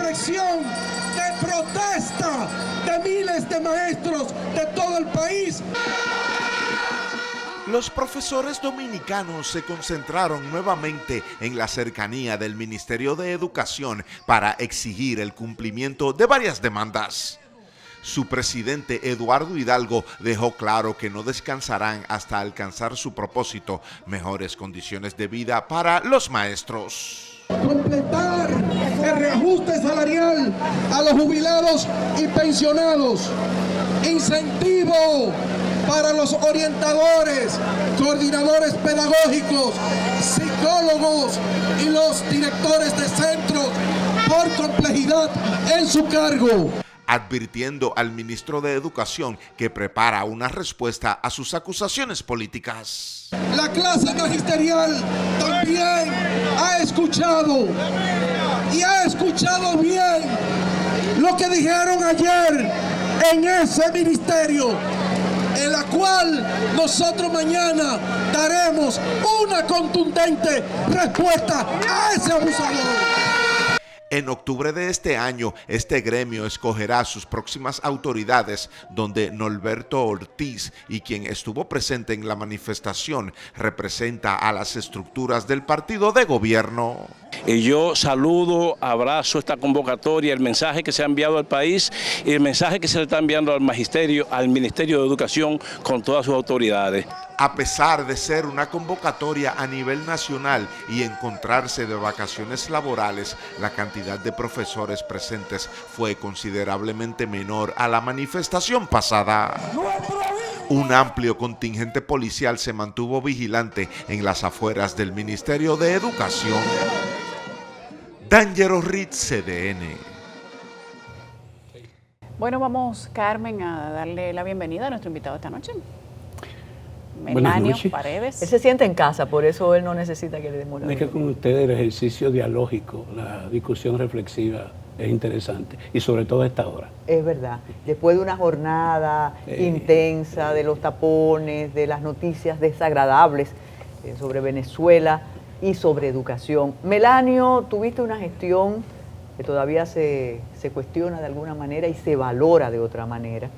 insurrección, de protesta de miles de maestros de todo el país. Los profesores dominicanos se concentraron nuevamente en la cercanía del Ministerio de Educación para exigir el cumplimiento de varias demandas. Su presidente Eduardo Hidalgo dejó claro que no descansarán hasta alcanzar su propósito, mejores condiciones de vida para los maestros. Completar el reajuste salarial a los jubilados y pensionados. Incentivo para los orientadores, coordinadores pedagógicos, psicólogos y los directores de centros por complejidad en su cargo. Advirtiendo al ministro de Educación que prepara una respuesta a sus acusaciones políticas. La clase magisterial también ha escuchado y ha escuchado bien lo que dijeron ayer en ese ministerio, en la cual nosotros mañana daremos una contundente respuesta a ese abusador. En octubre de este año, este gremio escogerá sus próximas autoridades, donde Norberto Ortiz, y quien estuvo presente en la manifestación, representa a las estructuras del partido de gobierno. Yo saludo, abrazo esta convocatoria, el mensaje que se ha enviado al país y el mensaje que se le está enviando al magisterio, al Ministerio de Educación con todas sus autoridades. A pesar de ser una convocatoria a nivel nacional y encontrarse de vacaciones laborales, la cantidad de profesores presentes fue considerablemente menor a la manifestación pasada. Un amplio contingente policial se mantuvo vigilante en las afueras del Ministerio de Educación. Danjero Reed, CDN. Bueno, vamos, Carmen, a darle la bienvenida a nuestro invitado esta noche. Melanio Paredes. Él se siente en casa, por eso él no necesita que le demos la bienvenida. Es que con ustedes el ejercicio dialógico, la discusión reflexiva es interesante, y sobre todo a esta hora. Es verdad, después de una jornada intensa, de los tapones, de las noticias desagradables sobre Venezuela y sobre educación. Melanio, tuviste una gestión que todavía se cuestiona de alguna manera y se valora de otra manera.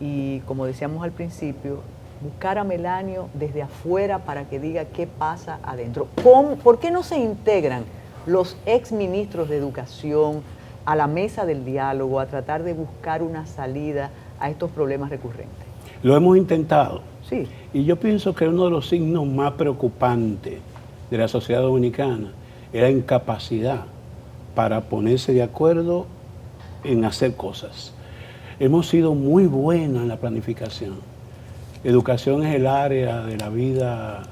Y como decíamos al principio, buscar a Melanio desde afuera para que diga qué pasa adentro. ¿Por qué no se integran los exministros de Educación a la mesa del diálogo, a tratar de buscar una salida a estos problemas recurrentes? Lo hemos intentado. Sí. Y yo pienso que uno de los signos más preocupantes de la sociedad dominicana es la incapacidad para ponerse de acuerdo en hacer cosas. Hemos sido muy buenos en la planificación. Educación es el área de la vida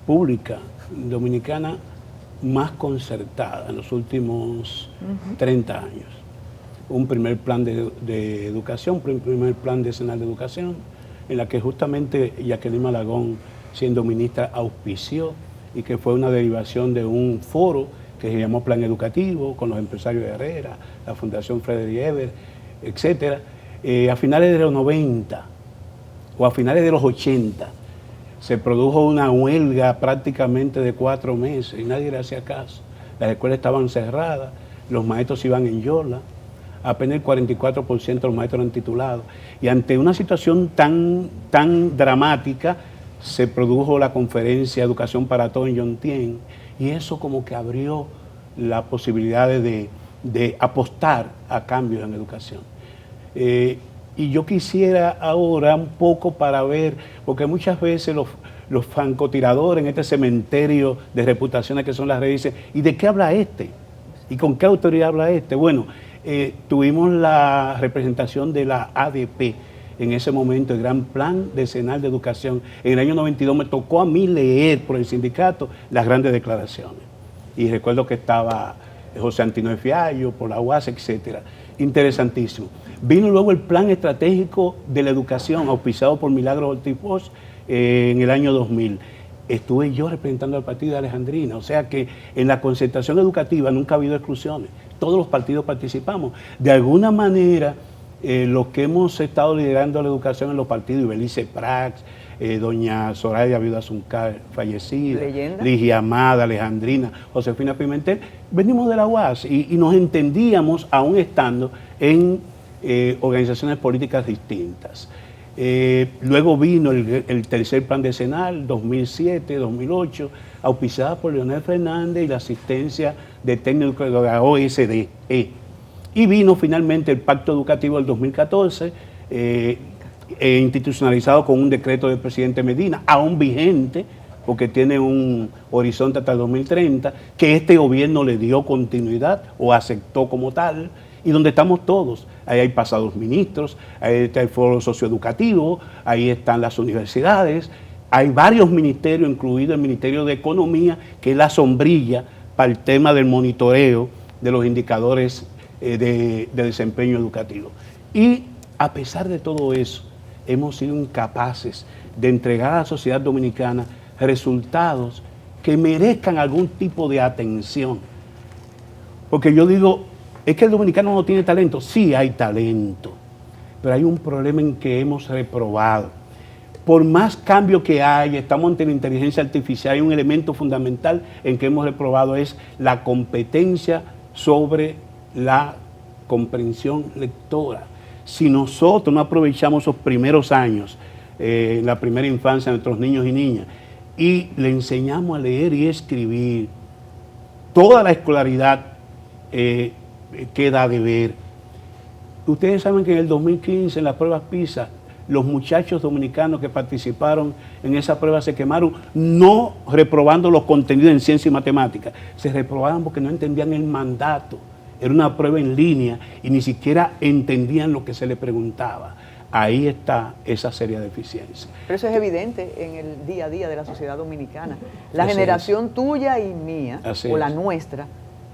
pública dominicana más concertada en los últimos 30 años. Un primer plan de educación, un primer plan decenal de educación, en la que justamente Jacqueline Malagón, siendo ministra, auspició, y que fue una derivación de un foro que se llamó Plan Educativo, con los empresarios de Herrera, la Fundación Frederick Ebert, etcétera. A finales de los 90 o a finales de los 80 se produjo una huelga prácticamente de 4 meses y nadie le hacía caso. Las escuelas estaban cerradas, los maestros iban en yola, apenas el 44% de los maestros eran titulados. Y ante una situación tan dramática se produjo la conferencia Educación para Todos en Yontien, y eso como que abrió la posibilidad de apostar a cambios en educación. Y yo quisiera ahora un poco para ver, porque muchas veces los francotiradores en este cementerio de reputaciones que son las redes dicen, ¿y de qué habla este? ¿Y con qué autoridad habla este? Bueno, tuvimos la representación de la ADP en ese momento, el Gran Plan Decenal de Educación. En el año 92 me tocó a mí leer por el sindicato las grandes declaraciones. Y recuerdo que estaba José Antino de Fiallo, por la UAS, etcétera. Interesantísimo. Vino luego el Plan Estratégico de la Educación, auspiciado por Milagros Ortiz Bosch, en el año 2000. Estuve yo representando al partido de Alejandrina, o sea que en la concertación educativa nunca ha habido exclusiones. Todos los partidos participamos. De alguna manera, los que hemos estado liderando la educación en los partidos, Ibelice Prax, doña Soraya Viuda Zuncar, fallecida, Leyenda. Ligia Amada, Alejandrina, Josefina Pimentel, venimos de la UAS y nos entendíamos aún estando en organizaciones políticas distintas. Luego vino el tercer plan decenal, 2007, 2008, auspiciada por Leonel Fernández y la asistencia de técnicos de la OSDE. Y vino finalmente el Pacto Educativo del 2014, institucionalizado con un decreto del presidente Medina, aún vigente, porque tiene un horizonte hasta el 2030, que este gobierno le dio continuidad o aceptó como tal, y donde estamos todos. Ahí hay pasados ministros, ahí está el foro socioeducativo, ahí están las universidades, hay varios ministerios, incluido el Ministerio de Economía, que es la sombrilla para el tema del monitoreo de los indicadores de desempeño educativo. Y a pesar de todo eso, hemos sido incapaces de entregar a la sociedad dominicana resultados que merezcan algún tipo de atención. Porque yo digo, ¿es que el dominicano no tiene talento? Sí hay talento, pero hay un problema en que hemos reprobado. Por más cambio que hay, estamos ante la inteligencia artificial, hay un elemento fundamental en que hemos reprobado, es la competencia sobre la comprensión lectora. Si nosotros no aprovechamos esos primeros años, la primera infancia de nuestros niños y niñas, y le enseñamos a leer y escribir, toda la escolaridad queda a deber. Ustedes saben que en el 2015, en las pruebas PISA, los muchachos dominicanos que participaron en esa prueba se quemaron, no reprobando los contenidos en ciencia y matemática, se reprobaban porque no entendían el mandato. Era una prueba en línea y ni siquiera entendían lo que se les preguntaba. Ahí está esa seria deficiencia. Pero eso es evidente en el día a día de la sociedad dominicana. La Así generación tuya y mía, Así o la es. nuestra,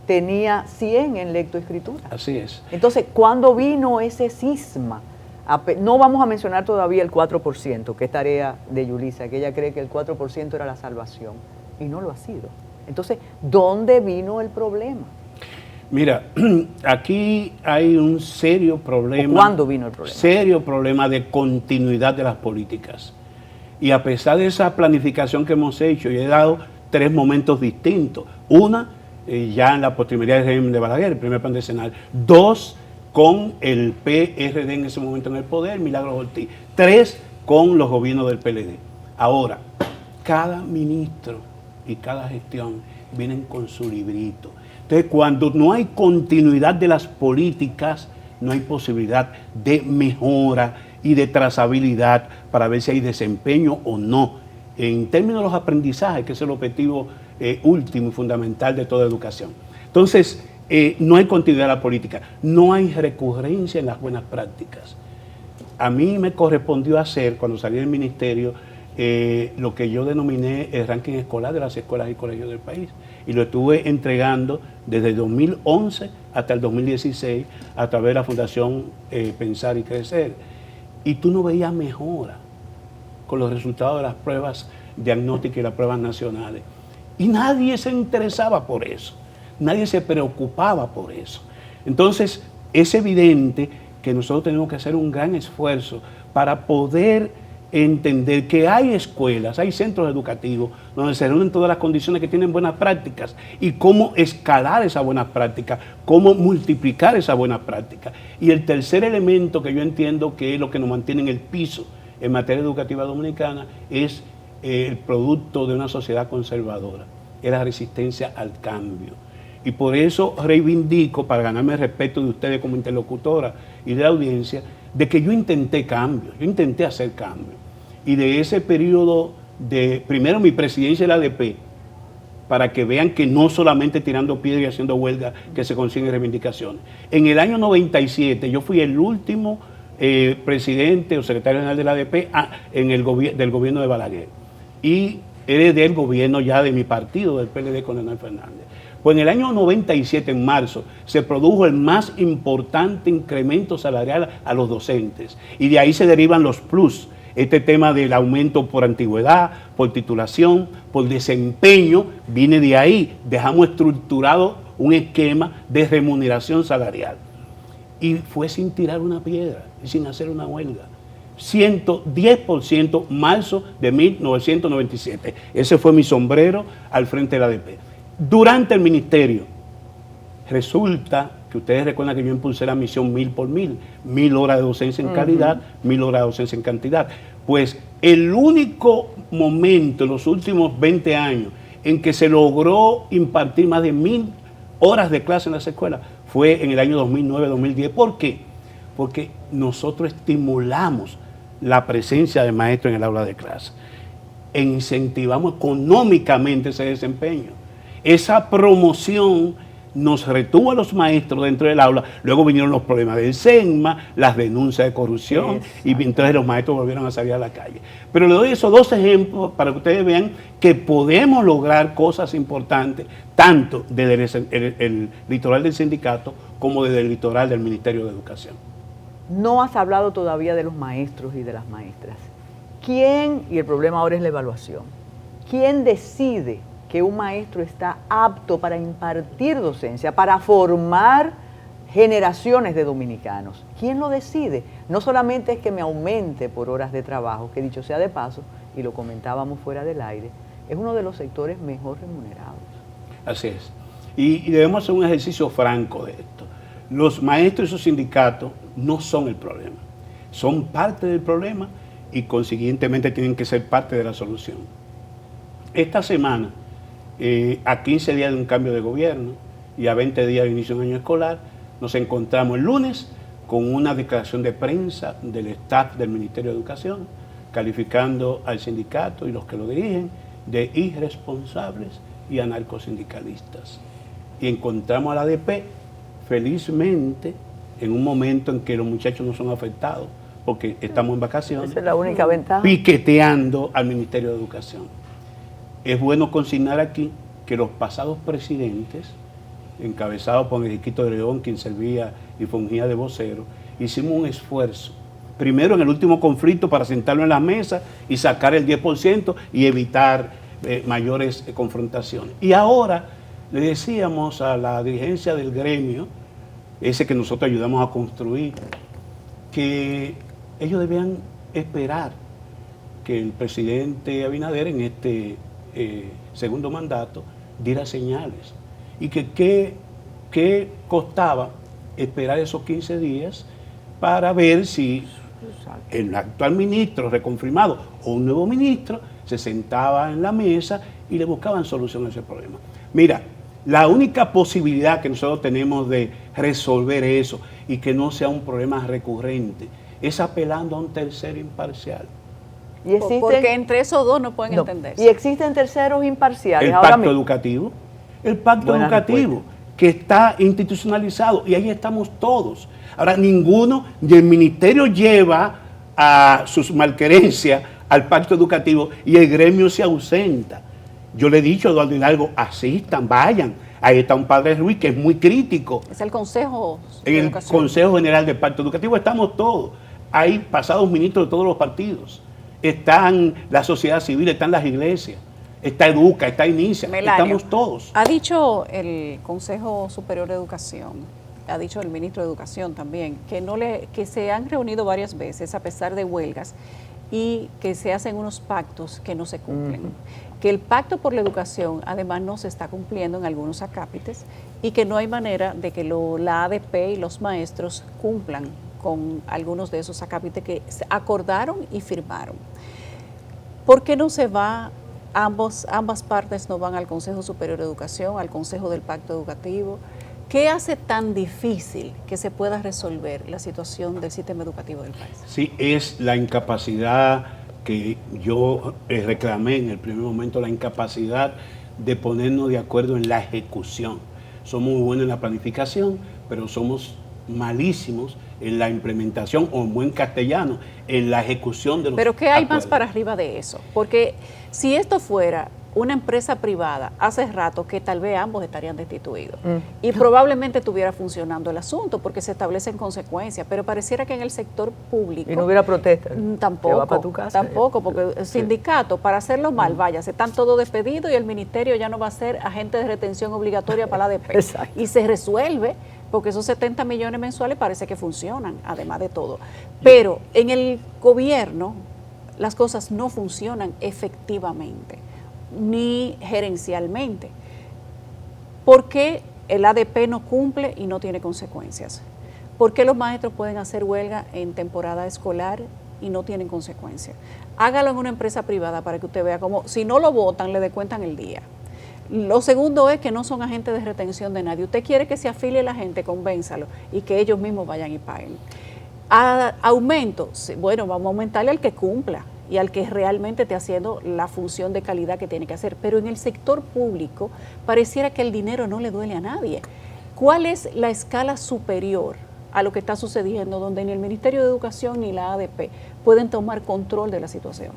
tenía 100 en lectoescritura. Así es. Entonces, ¿cuándo vino ese cisma? No vamos a mencionar todavía el 4%, que es tarea de Yulisa, que ella cree que el 4% era la salvación, y no lo ha sido. Entonces, ¿dónde vino el problema? Mira, aquí hay un serio problema. ¿O cuándo vino el problema? Serio problema de continuidad de las políticas. Y a pesar de esa planificación que hemos hecho, yo he dado 3 momentos distintos. Una, ya en la postrimería del régimen de Balaguer, el primer plan decenal. 2, con el PRD en ese momento en el poder, Milagros Ortiz. 3, con los gobiernos del PLD. Ahora, cada ministro y cada gestión vienen con su librito. Entonces, cuando no hay continuidad de las políticas, no hay posibilidad de mejora y de trazabilidad para ver si hay desempeño o no. En términos de los aprendizajes, que es el objetivo último y fundamental de toda educación. Entonces, no hay continuidad de la política, no hay recurrencia en las buenas prácticas. A mí me correspondió hacer, cuando salí del ministerio, lo que yo denominé el ranking escolar de las escuelas y colegios del país. Y lo estuve entregando desde el 2011 hasta el 2016 a través de la Fundación Pensar y Crecer. Y tú no veías mejora con los resultados de las pruebas diagnósticas y las pruebas nacionales. Y nadie se interesaba por eso, nadie se preocupaba por eso. Entonces, es evidente que nosotros tenemos que hacer un gran esfuerzo para poder entender que hay escuelas, hay centros educativos donde se reúnen todas las condiciones que tienen buenas prácticas y cómo escalar esas buenas prácticas, cómo multiplicar esas buenas prácticas. Y el tercer elemento que yo entiendo que es lo que nos mantiene en el piso en materia educativa dominicana es el producto de una sociedad conservadora, es la resistencia al cambio. Y por eso reivindico, para ganarme el respeto de ustedes como interlocutora y de la audiencia, de que yo intenté cambio, yo intenté hacer cambio. Y de ese periodo de, primero mi presidencia de la ADP, para que vean que no solamente tirando piedra y haciendo huelga que se consiguen reivindicaciones. En el año 97 yo fui el último presidente o secretario general de la ADP del gobierno de Balaguer. Y heredé el gobierno ya de mi partido, del PLD con Leonel Fernández. Pues en el año 97, en marzo, se produjo el más importante incremento salarial a los docentes. Y de ahí se derivan los plus. Este tema del aumento por antigüedad, por titulación, por desempeño, viene de ahí. Dejamos estructurado un esquema de remuneración salarial. Y fue sin tirar una piedra y sin hacer una huelga. 110% marzo de 1997. Ese fue mi sombrero al frente de la ADP. Durante el ministerio, resulta que ustedes recuerdan que yo impulsé la misión 1000 por 1000, 1000 horas de docencia en calidad, 1000 horas de docencia en cantidad. Pues el único momento en los últimos 20 años en que se logró impartir más de 1000 horas de clase en las escuelas fue en el año 2009-2010. ¿Por qué? Porque nosotros estimulamos la presencia de maestros en el aula de clase e incentivamos económicamente ese desempeño. Esa promoción nos retuvo a los maestros dentro del aula. Luego vinieron los problemas del SEGMA, las denuncias de corrupción, y entonces los maestros volvieron a salir a la calle. Pero le doy esos dos ejemplos para que ustedes vean que podemos lograr cosas importantes, tanto desde el litoral del sindicato como desde el litoral del Ministerio de Educación. No has hablado todavía de los maestros y de las maestras. ¿Quién, y el problema ahora es la evaluación, quién decide que un maestro está apto para impartir docencia, para formar generaciones de dominicanos? ¿Quién lo decide? No solamente es que me aumente por horas de trabajo, que dicho sea de paso, y lo comentábamos fuera del aire, es uno de los sectores mejor remunerados. Así es. Y debemos hacer un ejercicio franco de esto. Los maestros y sus sindicatos no son el problema, son parte del problema y consiguientemente tienen que ser parte de la solución. Esta semana, a 15 días de un cambio de gobierno y a 20 días de inicio de un año escolar, nos encontramos el lunes con una declaración de prensa del staff del Ministerio de Educación, calificando al sindicato y los que lo dirigen de irresponsables y anarcosindicalistas. Y encontramos a la ADP, felizmente, en un momento en que los muchachos no son afectados, porque estamos en vacaciones. Esa es la única ventaja. Piqueteando al Ministerio de Educación. Es bueno consignar aquí que los pasados presidentes, encabezados por Enriquito de León, quien servía y fungía de vocero, hicimos un esfuerzo, primero en el último conflicto para sentarlo en la mesa y sacar el 10% y evitar mayores confrontaciones. Y ahora le decíamos a la dirigencia del gremio, ese que nosotros ayudamos a construir, que ellos debían esperar que el presidente Abinader en este segundo mandato diera señales y que qué costaba esperar esos 15 días para ver si el actual ministro reconfirmado o un nuevo ministro se sentaba en la mesa y le buscaban solución a ese problema. Mira, la única posibilidad que nosotros tenemos de resolver eso y que no sea un problema recurrente es apelando a un tercero imparcial. Y existen, porque entre esos dos no pueden entenderse. Y existen terceros imparciales. El ahora pacto mismo. educativo, el pacto Buena educativo respuesta. que está institucionalizado y ahí estamos todos. Ahora, ninguno del ministerio lleva a sus malquerencias al pacto educativo y el gremio se ausenta. Yo le he dicho a Eduardo Hidalgo, asistan, vayan. Ahí está un padre Ruiz que es muy crítico. Es el Consejo de En el Educación. Consejo General del Pacto Educativo estamos todos. Hay pasados ministros de todos los partidos. Están la sociedad civil, están las iglesias, está Educa, está Inicia, Melanio, estamos todos. ha dicho el Consejo Superior de Educación, ha dicho el ministro de Educación también, que se han reunido varias veces a pesar de huelgas y que se hacen unos pactos que no se cumplen. Que el pacto por la educación además no se está cumpliendo en algunos acápites y que no hay manera de que la ADP y los maestros cumplan con algunos de esos acápites que se acordaron y firmaron. ¿Por qué no se va, ambas partes no van al Consejo Superior de Educación, al Consejo del Pacto Educativo? ¿Qué hace tan difícil que se pueda resolver la situación del sistema educativo del país? Sí, es la incapacidad que yo reclamé en el primer momento, la incapacidad de ponernos de acuerdo en la ejecución. Somos muy buenos en la planificación, pero somos malísimos en la implementación, o en buen castellano, en la ejecución de los Pero ¿qué hay acuerdos. más para arriba de eso? Porque si esto fuera una empresa privada, hace rato que tal vez ambos estarían destituidos y probablemente estuviera funcionando el asunto porque se establecen consecuencias, pero pareciera que en el sector público... Y no hubiera protesta. Tampoco, Te va para tu casa. tampoco, porque el sindicato, para hacerlo mal, vaya, se están todos despedidos y el ministerio ya no va a ser agente de retención obligatoria para la ADP. Exacto. Y se resuelve porque esos 70 millones mensuales parece que funcionan, además de todo. Pero en el gobierno las cosas no funcionan efectivamente, ni gerencialmente. ¿Por qué el ADP no cumple y no tiene consecuencias? ¿Por qué los maestros pueden hacer huelga en temporada escolar y no tienen consecuencias? Hágalo en una empresa privada para que usted vea cómo, si no lo votan, le descuentan el día. Lo segundo es que no son agentes de retención de nadie. Usted quiere que se afilie la gente, convénzalo y que ellos mismos vayan y paguen. Aumento, bueno, vamos a aumentarle al que cumpla y al que realmente esté haciendo la función de calidad que tiene que hacer. Pero en el sector público pareciera que el dinero no le duele a nadie. ¿Cuál es la escala superior a lo que está sucediendo, donde ni el Ministerio de Educación ni la ADP pueden tomar control de la situación?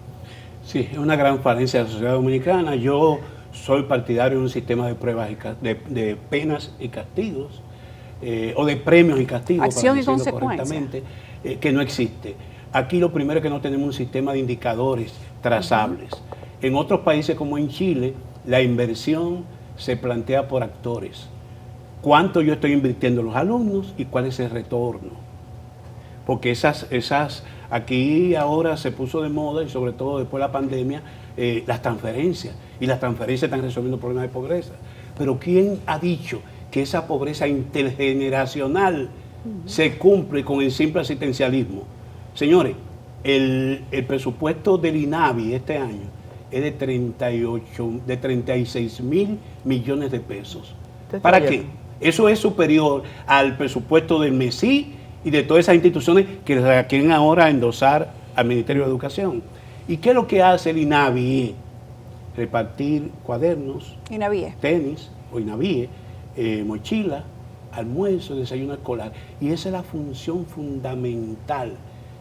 Sí, es una gran falencia de la sociedad dominicana. Yo soy partidario de un sistema de pruebas, de penas y castigos, o de premios y castigos, acción y para decirlo consecuencia, correctamente, que no existe. Aquí lo primero es que no tenemos un sistema de indicadores trazables. En otros países como en Chile, la inversión se plantea por actores. ¿Cuánto yo estoy invirtiendo en los alumnos y cuál es el retorno? Porque aquí ahora se puso de moda, y sobre todo después de la pandemia, las transferencias. Y las transferencias están resolviendo problemas de pobreza. Pero ¿quién ha dicho que esa pobreza intergeneracional se cumple con el simple asistencialismo? Señores, el presupuesto del INAVI este año es de 36 mil millones de pesos. ¿Para qué? Eso es superior al presupuesto del MESI y de todas esas instituciones que quieren ahora endosar al Ministerio de Educación. ¿Y qué es lo que hace el INAVI? Repartir cuadernos, tenis o INAVIE, mochila, almuerzo, desayuno escolar. Y esa es la función fundamental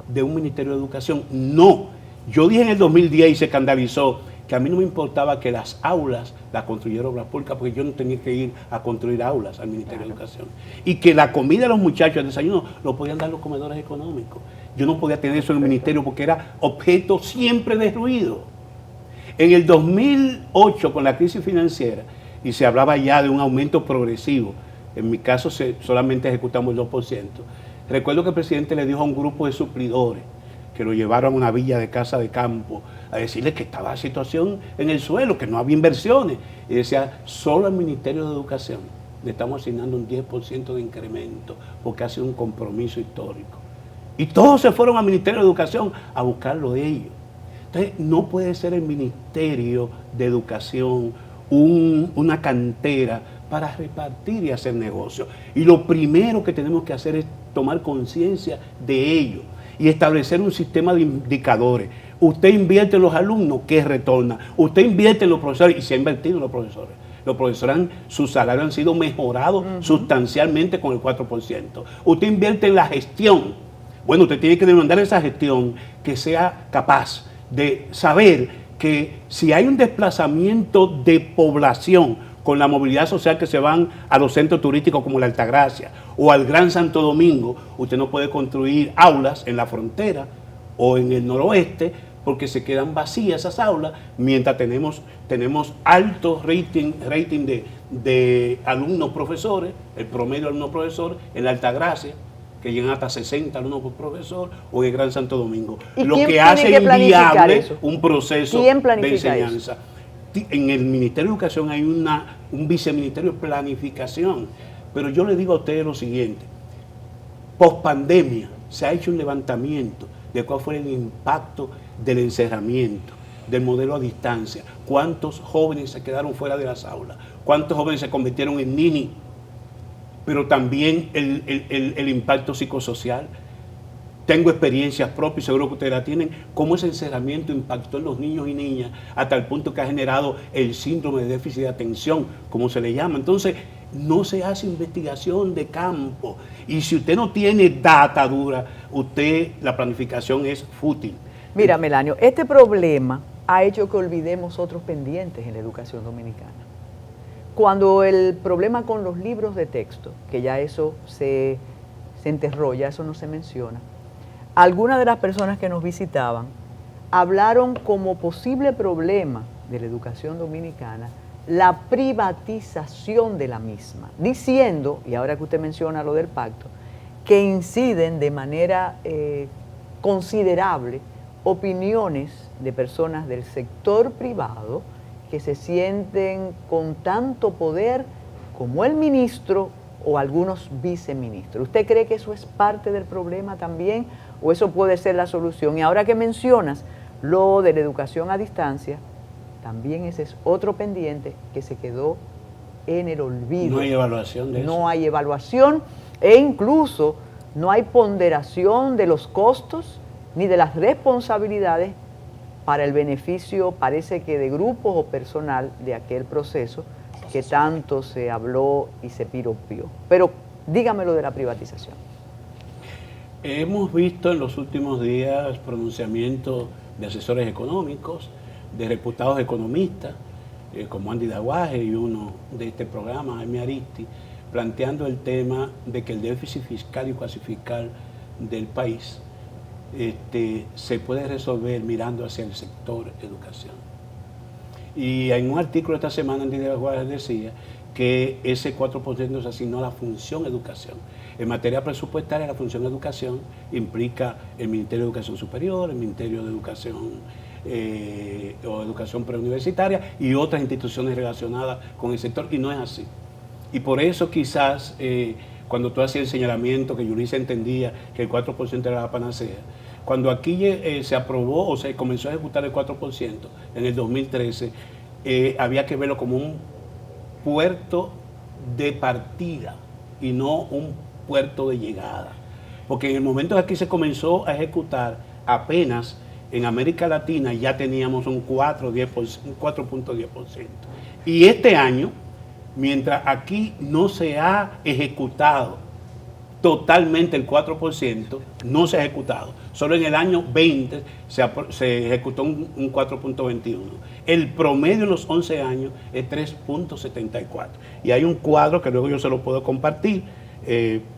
de un Ministerio de Educación. No, yo dije en el 2010 y se escandalizó que a mí no me importaba que las aulas las construyera Obras Públicas, porque yo no tenía que ir a construir aulas al Ministerio de Educación. Y que la comida de los muchachos, el desayuno, lo podían dar los comedores económicos. Yo no podía tener eso en el ministerio porque era objeto siempre de ruido. En el 2008, con la crisis financiera, y se hablaba ya de un aumento progresivo, en mi caso solamente ejecutamos el 2%, recuerdo que el presidente le dijo a un grupo de suplidores que lo llevaron a una villa de casa de campo a decirles que estaba la situación en el suelo, que no había inversiones. Y decía, solo al Ministerio de Educación le estamos asignando un 10% de incremento, porque ha sido un compromiso histórico. Y todos se fueron al Ministerio de Educación a buscar lo de ellos. Entonces, no puede ser el Ministerio de Educación una cantera para repartir y hacer negocio. Y lo primero que tenemos que hacer es tomar conciencia de ello y establecer un sistema de indicadores. Usted invierte en los alumnos, ¿qué retorna? Usted invierte en los profesores, y se ha invertido en los profesores. Los profesores, sus salarios han sido mejorados sustancialmente con el 4%. Usted invierte en la gestión. Bueno, usted tiene que demandar esa gestión que sea capaz de saber que si hay un desplazamiento de población con la movilidad social, que se van a los centros turísticos como la Altagracia o al Gran Santo Domingo, usted no puede construir aulas en la frontera o en el noroeste porque se quedan vacías esas aulas, mientras tenemos alto rating de alumnos profesores, el promedio de alumnos profesores en la Altagracia, que llegan hasta 60 alumnos por profesor, o en el Gran Santo Domingo. Lo que hace inviable un proceso de enseñanza. Eso? En el Ministerio de Educación hay un viceministerio de planificación, pero yo le digo a ustedes lo siguiente: post pandemia se ha hecho un levantamiento de cuál fue el impacto del encerramiento, del modelo a distancia, cuántos jóvenes se quedaron fuera de las aulas, cuántos jóvenes se convirtieron en nini, pero también el impacto psicosocial. Tengo experiencias propias, seguro que ustedes la tienen, cómo ese encerramiento impactó en los niños y niñas hasta el punto que ha generado el síndrome de déficit de atención, como se le llama. Entonces, no se hace investigación de campo. Y si usted no tiene data dura, la planificación es fútil. Mira, Melanio, este problema ha hecho que olvidemos otros pendientes en la educación dominicana. Cuando el problema con los libros de texto, que ya eso se enterró, ya eso no se menciona, algunas de las personas que nos visitaban hablaron como posible problema de la educación dominicana la privatización de la misma, diciendo, y ahora que usted menciona lo del pacto, que inciden de manera considerable opiniones de personas del sector privado que se sienten con tanto poder como el ministro o algunos viceministros. ¿Usted cree que eso es parte del problema también o eso puede ser la solución? Y ahora que mencionas lo de la educación a distancia, también ese es otro pendiente que se quedó en el olvido. No hay evaluación de eso. No hay evaluación e incluso no hay ponderación de los costos ni de las responsabilidades para el beneficio, parece que de grupos o personal de aquel proceso que tanto se habló y se piropió. Pero dígame lo de la privatización. Hemos visto en los últimos días pronunciamientos de asesores económicos, de reputados economistas, como Andy Daguaje y uno de este programa, Jaime Aristi, planteando el tema de que el déficit fiscal y cuasi-fiscal del país se puede resolver mirando hacia el sector educación. Y en un artículo esta semana Andy Daguaje decía que ese 4% se asignó a la función educación. En materia presupuestaria, la función educación implica el Ministerio de Educación Superior, el Ministerio de Educación o Educación Preuniversitaria y otras instituciones relacionadas con el sector, y no es así. Y por eso quizás cuando tú hacías el señalamiento que Yulisa entendía que el 4% era la panacea, cuando aquí se aprobó o se comenzó a ejecutar el 4% en el 2013, había que verlo como un puerto de partida y no un puerto de llegada. Porque en el momento que aquí se comenzó a ejecutar, apenas en América Latina ya teníamos un 4.10%. Y este año, mientras aquí no se ha ejecutado totalmente el 4%, no se ha ejecutado. Solo en el año 20 se ejecutó un 4.21. El promedio en los 11 años es 3.74. Y hay un cuadro que luego yo se lo puedo compartir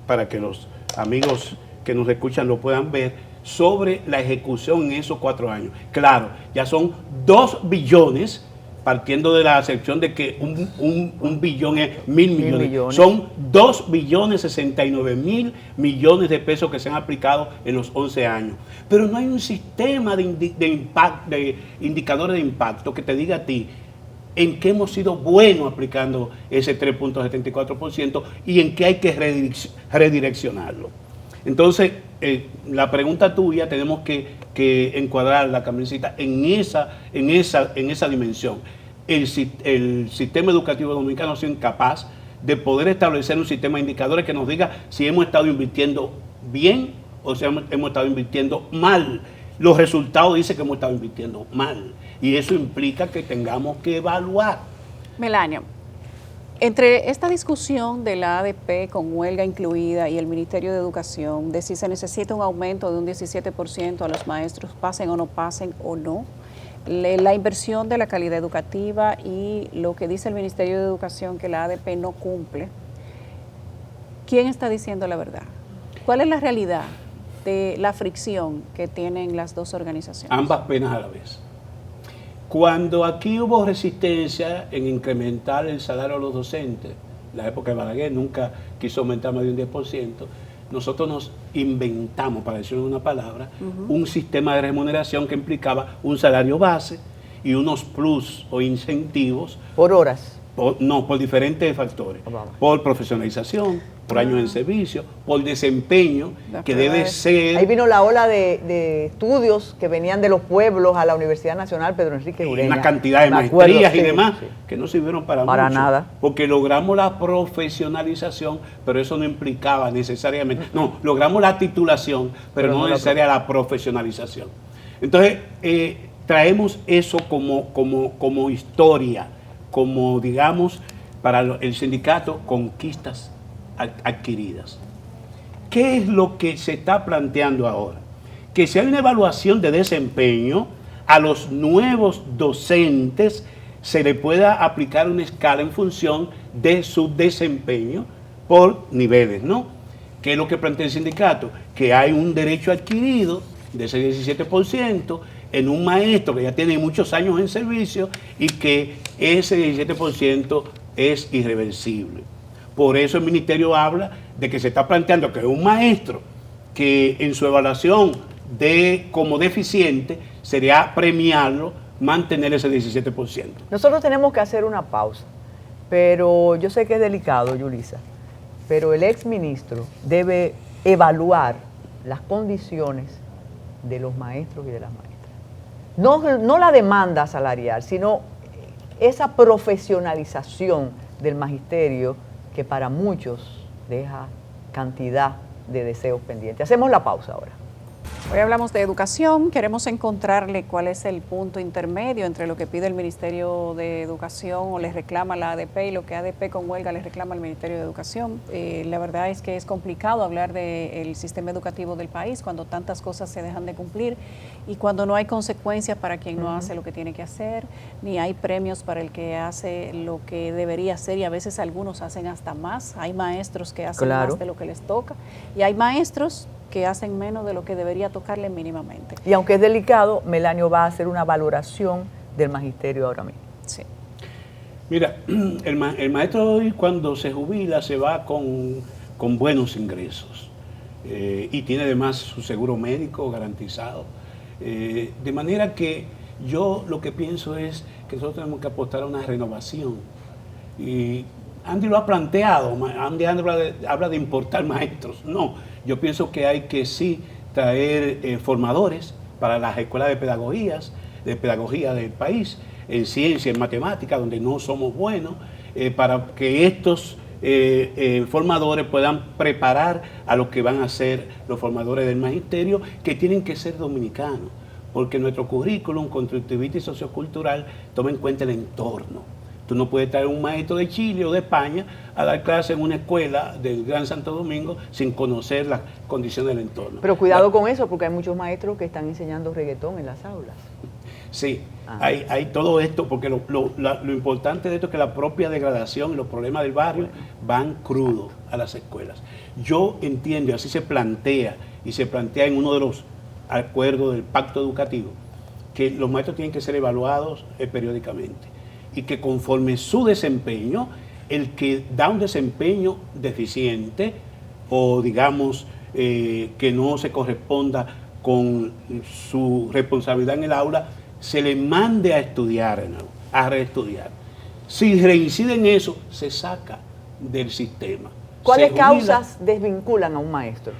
para que los amigos que nos escuchan lo puedan ver, sobre la ejecución en esos 4 años. Claro, ya son 2 billones, partiendo de la acepción de que un billón es 1.000 millones. Son 2.069.000 millones de pesos que se han aplicado en los 11 años. Pero no hay un sistema de indicadores de impacto que te diga a ti en qué hemos sido buenos aplicando ese 3.74% y en qué hay que redireccionarlo. Entonces, la pregunta tuya tenemos que encuadrarla, Carmencita, en esa dimensión. El sistema educativo dominicano ha sido incapaz de poder establecer un sistema de indicadores que nos diga si hemos estado invirtiendo bien o si hemos estado invirtiendo mal. Los resultados dicen que hemos estado invirtiendo mal y eso implica que tengamos que evaluar. Melanio, entre esta discusión de la ADP con huelga incluida y el Ministerio de Educación de si se necesita un aumento de un 17% a los maestros, pasen o no, la inversión de la calidad educativa y lo que dice el Ministerio de Educación que la ADP no cumple, ¿quién está diciendo la verdad? ¿Cuál es la realidad de la fricción que tienen las dos organizaciones? Ambas penas a la vez. Cuando aquí hubo resistencia en incrementar el salario a los docentes, en la época de Balaguer nunca quiso aumentar más de un 10%, nosotros nos inventamos, para decir una palabra, un sistema de remuneración que implicaba un salario base y unos plus o incentivos. ¿Por horas? Por diferentes factores. Por profesionalización, por años en servicio, por desempeño, que debe ser... Ahí vino la ola de estudios que venían de los pueblos a la Universidad Nacional Pedro Enrique Ureña. Una cantidad de maestrías y demás que no sirvieron para mucho, nada. Porque logramos la profesionalización, pero eso no implicaba necesariamente... No, logramos la titulación, pero no necesaria la profesionalización. Entonces, traemos eso como historia, como, digamos, para el sindicato, conquistas adquiridas. ¿Qué es lo que se está planteando ahora? Que si hay una evaluación de desempeño, a los nuevos docentes se le pueda aplicar una escala en función de su desempeño por niveles, ¿no? ¿Qué es lo que plantea el sindicato? Que hay un derecho adquirido de ese 17%, en un maestro que ya tiene muchos años en servicio y que ese 17% es irreversible. Por eso el ministerio habla de que se está planteando que un maestro que en su evaluación de como deficiente sería premiarlo, mantener ese 17%. Nosotros tenemos que hacer una pausa, pero yo sé que es delicado, Yulisa, pero el exministro debe evaluar las condiciones de los maestros y de las maestras. No la demanda salarial, sino esa profesionalización del magisterio que para muchos deja cantidad de deseos pendientes. Hacemos la pausa ahora. Hoy hablamos de educación, queremos encontrarle cuál es el punto intermedio entre lo que pide el Ministerio de Educación o les reclama la ADP y lo que ADP con huelga les reclama al Ministerio de Educación. La verdad es que es complicado hablar del sistema educativo del país cuando tantas cosas se dejan de cumplir y cuando no hay consecuencias para quien no hace lo que tiene que hacer, ni hay premios para el que hace lo que debería hacer y a veces algunos hacen hasta más. Hay maestros que hacen más de lo que les toca y hay maestros que hacen menos de lo que debería tocarle mínimamente. Y aunque es delicado, Melanio va a hacer una valoración del magisterio ahora mismo. Sí. Mira, el maestro hoy cuando se jubila se va con buenos ingresos y tiene además su seguro médico garantizado. De manera que yo lo que pienso es que nosotros tenemos que apostar a una renovación. Y Andy lo ha planteado, Andy habla de importar maestros. No, yo pienso que hay que sí traer formadores para las escuelas de pedagogía del país, en ciencia, en matemática, donde no somos buenos, para que estos formadores puedan preparar a los que van a ser los formadores del magisterio, que tienen que ser dominicanos, porque nuestro currículum constructivista y sociocultural toma en cuenta el entorno. Tú no puedes traer un maestro de Chile o de España a dar clase en una escuela del Gran Santo Domingo sin conocer las condiciones del entorno. Pero cuidado con eso, porque hay muchos maestros que están enseñando reggaetón en las aulas. Sí, hay todo esto, porque lo importante de esto es que la propia degradación y los problemas del barrio van crudos a las escuelas. Yo entiendo, y así se plantea, y se plantea en uno de los acuerdos del pacto educativo, que los maestros tienen que ser evaluados periódicamente. Y que conforme su desempeño, el que da un desempeño deficiente o digamos que no se corresponda con su responsabilidad en el aula, se le mande a estudiar, a reestudiar. Si reincide en eso, se saca del sistema. ¿Cuáles causas desvinculan a un maestro?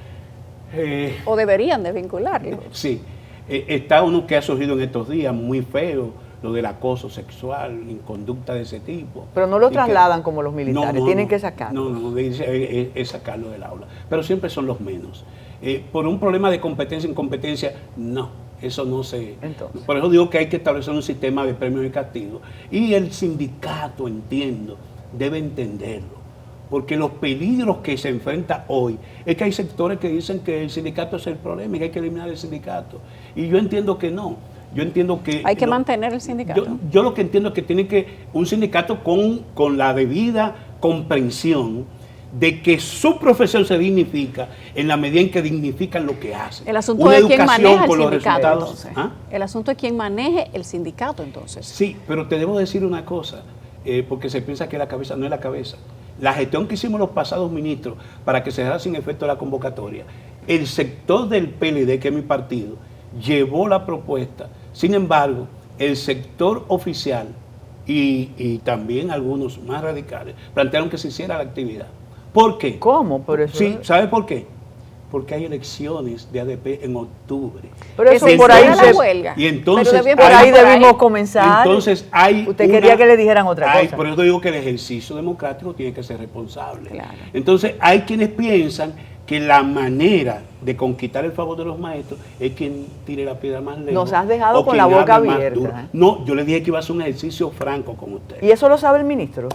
O deberían desvincularlo. Sí, está uno que ha surgido en estos días muy feo, lo del acoso sexual, conducta de ese tipo. Pero no lo trasladan como los militares, tienen que sacarlo. No, es sacarlo del aula. Pero siempre son los menos. Por un problema de competencia, incompetencia, no, eso no se... Entonces. Por eso digo que hay que establecer un sistema de premios y castigos. Y el sindicato, entiendo, debe entenderlo. Porque los peligros que se enfrenta hoy, es que hay sectores que dicen que el sindicato es el problema y que hay que eliminar el sindicato. Y yo entiendo que no. Yo entiendo que... Hay que mantener el sindicato. Yo lo que entiendo es que tiene que un sindicato con la debida comprensión de que su profesión se dignifica en la medida en que dignifican lo que hacen. El asunto es quién maneja el sindicato, entonces. El asunto es quién maneje el sindicato, entonces. Sí, pero te debo decir una cosa, porque se piensa que la cabeza no es la cabeza. La gestión que hicimos los pasados ministros para que se dejara sin efecto la convocatoria, el sector del PLD, que es mi partido, llevó la propuesta. Sin embargo, el sector oficial y también algunos más radicales plantearon que se hiciera la actividad. ¿Por qué? ¿Cómo? Por eso. Sí, ¿sabe por qué? Porque hay elecciones de ADP en octubre. Pero eso por ahí la huelga. Y entonces por ahí debimos comenzar. Entonces usted quería que le dijeran otra cosa. Por eso digo que el ejercicio democrático tiene que ser responsable. Claro. Entonces hay quienes piensan que la manera de conquistar el favor de los maestros es quien tire la piedra más lejos. Nos has dejado con la boca abierta. No, yo le dije que iba a ser un ejercicio franco con usted. ¿Y eso lo sabe el ministro?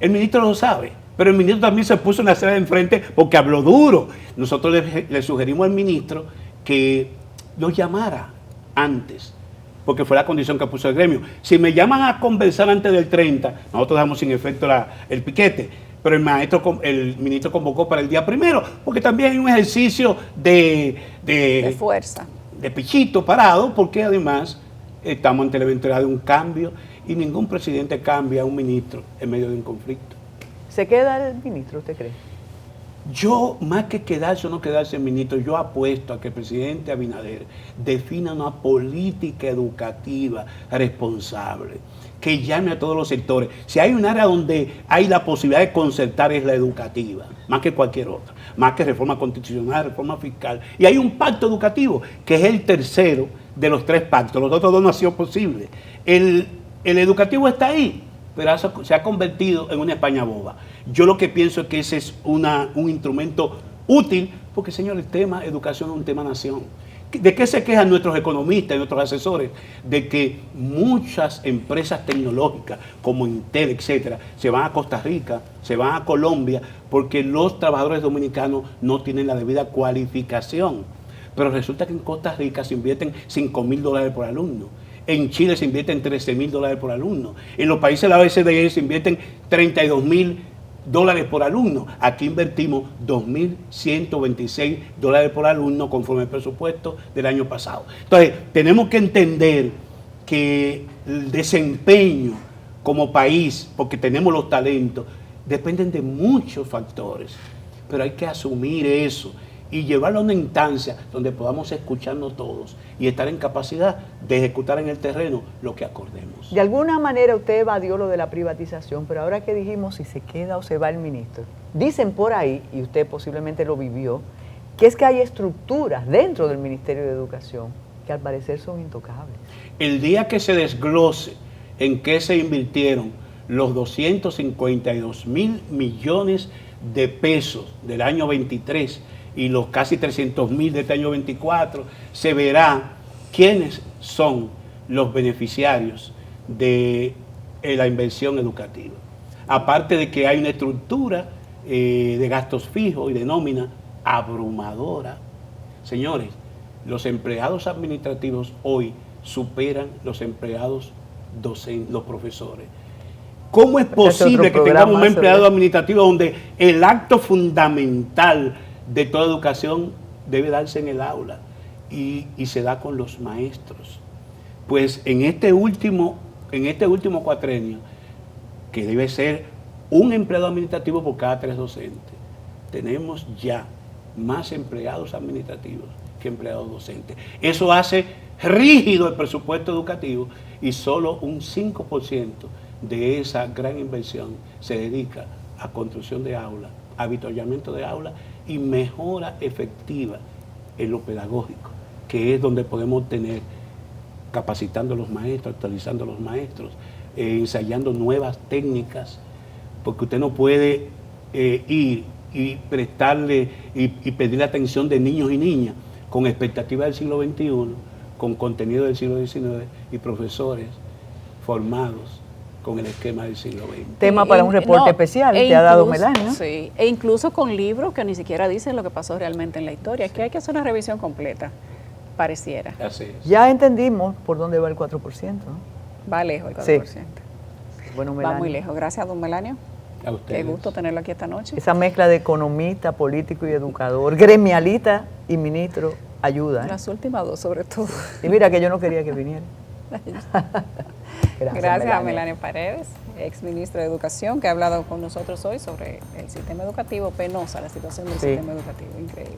El ministro lo sabe, pero el ministro también se puso en la acera de enfrente porque habló duro. Nosotros le sugerimos al ministro que nos llamara antes, porque fue la condición que puso el gremio. Si me llaman a conversar antes del 30, nosotros dejamos sin efecto el piquete. Pero el ministro convocó para el día 1, porque también hay un ejercicio de fuerza. de pichito parado, porque además estamos ante la eventualidad de un cambio y ningún presidente cambia a un ministro en medio de un conflicto. ¿Se queda el ministro, usted cree? Yo, más que quedarse o no quedarse ministro, yo apuesto a que el presidente Abinader defina una política educativa responsable, que llame a todos los sectores. Si hay un área donde hay la posibilidad de concertar es la educativa, más que cualquier otra, más que reforma constitucional, reforma fiscal. Y hay un pacto educativo, que es el tercero de los 3 pactos. Los otros 2 no han sido posibles. El educativo está ahí, pero se ha convertido en una España boba. Yo lo que pienso es que ese es un instrumento útil, porque, señor, el tema educación es un tema nación. ¿De qué se quejan nuestros economistas y nuestros asesores? De que muchas empresas tecnológicas, como Intel, etcétera, se van a Costa Rica, se van a Colombia, porque los trabajadores dominicanos no tienen la debida cualificación. Pero resulta que en Costa Rica se invierten $5,000 por alumno. En Chile se invierten $13,000 por alumno. En los países de la OCDE se invierten $32,000 por alumno. Aquí invertimos $2,126 por alumno conforme al presupuesto del año pasado. Entonces, tenemos que entender que el desempeño como país, porque tenemos los talentos, dependen de muchos factores. Pero hay que asumir eso y llevarlo a una instancia donde podamos escucharnos todos y estar en capacidad de ejecutar en el terreno lo que acordemos. De alguna manera usted evadió lo de la privatización, pero ahora que dijimos si se queda o se va el ministro, dicen por ahí, y usted posiblemente lo vivió, que es que hay estructuras dentro del Ministerio de Educación que al parecer son intocables. El día que se desglose en qué se invirtieron los 252,000 millones de pesos del año 23 y los casi 300,000 de este año 24, se verá quiénes son los beneficiarios de la inversión educativa. Aparte de que hay una estructura de gastos fijos y de nómina abrumadora. Señores, los empleados administrativos hoy superan los empleados docentes, los profesores. ¿Cómo es posible que tengamos un empleado administrativo donde el acto fundamental de toda educación debe darse en el aula y se da con los maestros? Pues en este último cuatrenio, que debe ser un empleado administrativo por cada 3 docentes, tenemos ya más empleados administrativos que empleados docentes. Eso hace rígido el presupuesto educativo y solo un 5% de esa gran inversión se dedica a construcción de aulas, avituallamiento de aulas y mejora efectiva en lo pedagógico, que es donde podemos tener capacitando a los maestros, actualizando a los maestros, ensayando nuevas técnicas, porque usted no puede ir y prestarle y pedir atención de niños y niñas con expectativas del siglo XXI, con contenido del siglo XIX y profesores formados con el esquema del siglo XX. Tema para un reporte especial que ha dado Melania, ¿no? Sí, e incluso con libros que ni siquiera dicen lo que pasó realmente en la historia. Es que hay que hacer una revisión completa, pareciera. Así es. Ya entendimos por dónde va el 4%, ¿no? Va lejos el 4%. Sí. Bueno, Va Melania, muy lejos. Gracias, don Melanio. A ustedes. Qué gusto tenerlo aquí esta noche. esa mezcla de economista, político y educador, gremialita y ministro, ayuda. Las últimas 2 sobre todo. Y mira que yo no quería que viniera. Gracias a Melania Paredes, ex ministra de Educación, que ha hablado con nosotros hoy sobre el sistema educativo, penosa la situación del sistema educativo, increíble.